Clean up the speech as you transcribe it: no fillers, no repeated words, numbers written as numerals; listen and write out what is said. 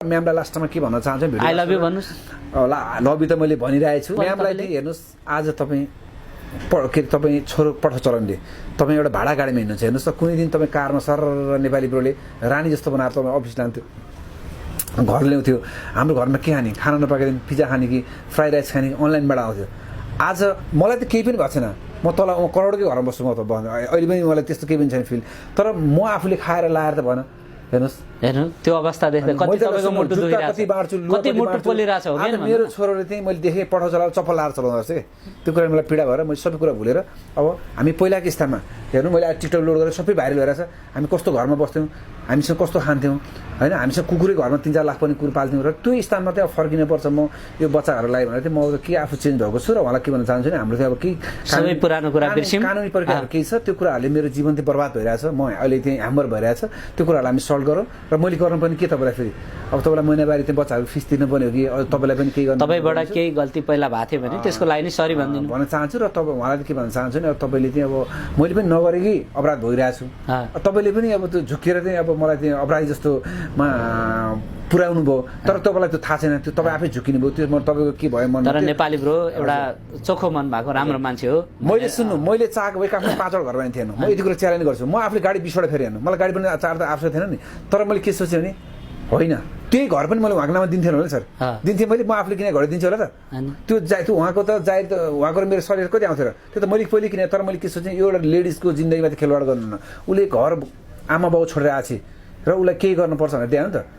म्यामलाई लास्टमा के भन्न चाहन्छु आई लभ यु भन्नुस् लभ यु त मैले भनिरहेको छु म्यामलाई हेर्नुहोस् आज तपाईँ के तपाईँ छोरो पठ चलाउने तपाईँ एउटा भाडा गाडीमा हिँड्नुहुन्छ हेर्नुहोस् त कुनै दिन तपाईँ कारमा सर नेपाली ब्रोले रानी जस्तो बनाएर तपाईँ अफिस लान्थ्यो घर ल्याउँथ्यो हाम्रो घरमा के खाने खाना नपाएको पिज्जा खाने कि फ्राइड राइस खाने अनलाइनबाट आउँथ्यो आज मलाई त केही पनि भएको छैन म तल करोडकै घरमा बस्छु म त अहिले पनि मलाई त्यस्तो केही पनि छैन फिल तर म आफूले खाएर लाएर त भएन हेर्नुहोस् हेर्नु त्यो अवस्था देख्दा कति तपाईको मुटु दुखिरहेछ कति मुटु पोलिरहेछ हो के मेरो छोरोले चाहिँ मैले देखेँ पठाउ चलाएर चप्पल लाएर चलाउँदो रहेछ कि त्यो कुरा मलाई पीडा भएर मैले सबै कुरा भुलेर अब हामी पहिलाको स्थानमा हेर्नु मैले टिकटक लोड गरेर सबै भाइरल भइरहेछ हामी कस्तो घरमा बस्थ्यौँ हामीसँग कस्तो खान्थ्यौँ होइन हामीसँग कुकुरै घरमा 3-4 लाख पनि कुकुर पाल्थ्यौँ र त्यो स्थानमा चाहिँ अब फर्किनुपर्छ म यो बच्चाहरूलाई भनेर चाहिँ म के आफू चेन्ज भएको छु र उहाँलाई के भन्न चाहन्छु नि हाम्रो चाहिँ अब केही सबै पुरानो कुरा बिर्स्यौँ कानुनी प्रक्रियाहरू केही छ त्यो कुराहरूले मेरो जीवन चाहिँ बर्बाद भइरहेछ म अहिले चाहिँ ह्याम्बर भइरहेछ त्यो कुराहरूलाई हामी सल्भ गरौँ र मैले गर्नु पनि के तपाईँलाई फेरि अब तपाईँलाई महिनावारी चाहिँ बच्चाहरू फिस तिर्नु पर्ने हो कि तपाईँलाई पनि केही गर्नु तपाईँबाट केही गल्ती पहिला भएको थियो भने त्यसको लागि नै सरी भनिदिनु भन्न चाहन्छु र तपाईँ उहाँलाई के भन्न चाहन्छु नि अब तपाईँले चाहिँ अब मैले पनि नगरेकी अपराध भइरहेको छु तपाईँले पनि अब त्यो झुकेर चाहिँ अब मलाई चाहिँ अपराधी जस्तोमा पुर्याउनु भयो तर तपाईँलाई त्यो थाहा छैन त्यो तपाईँ आफै झुकिनु भयो त्यो तपाईँको के भयो मन तर नेपाली ब्रो एउटा चोखो मन भएको राम्रो मान्छे हो मैले सुन्नु मैले चाहेको भए आफ्नो 5वटा घर बनाएको थिएन म यति कुरा च्यालेन्ज गर्छु म आफूले गाडी 20वटा फेरि हेर्नु मलाई गाडी पनि 4 त आवश्यक थिएन नि तर मैले के सोचेँ भने होइन त्यही घर पनि मैले उहाँको नाममा दिन्थेन होला सर दिन्थेँ मैले म आफूले किनेर घर दिन्छु होला त त्यो त्यो उहाँको त जाहिर त उहाँको मेरो शरीर कति आउँथ्यो र त्यो त मैले पहिले किने तर मैले के सोचेँ यो एउटा लेडिजको जिन्दगीमा त खेलवाड गर्नु न उसले घर आमा बाउ छोडेर आएको छ र उसलाई केही गर्नुपर्छ भनेर दियो नि त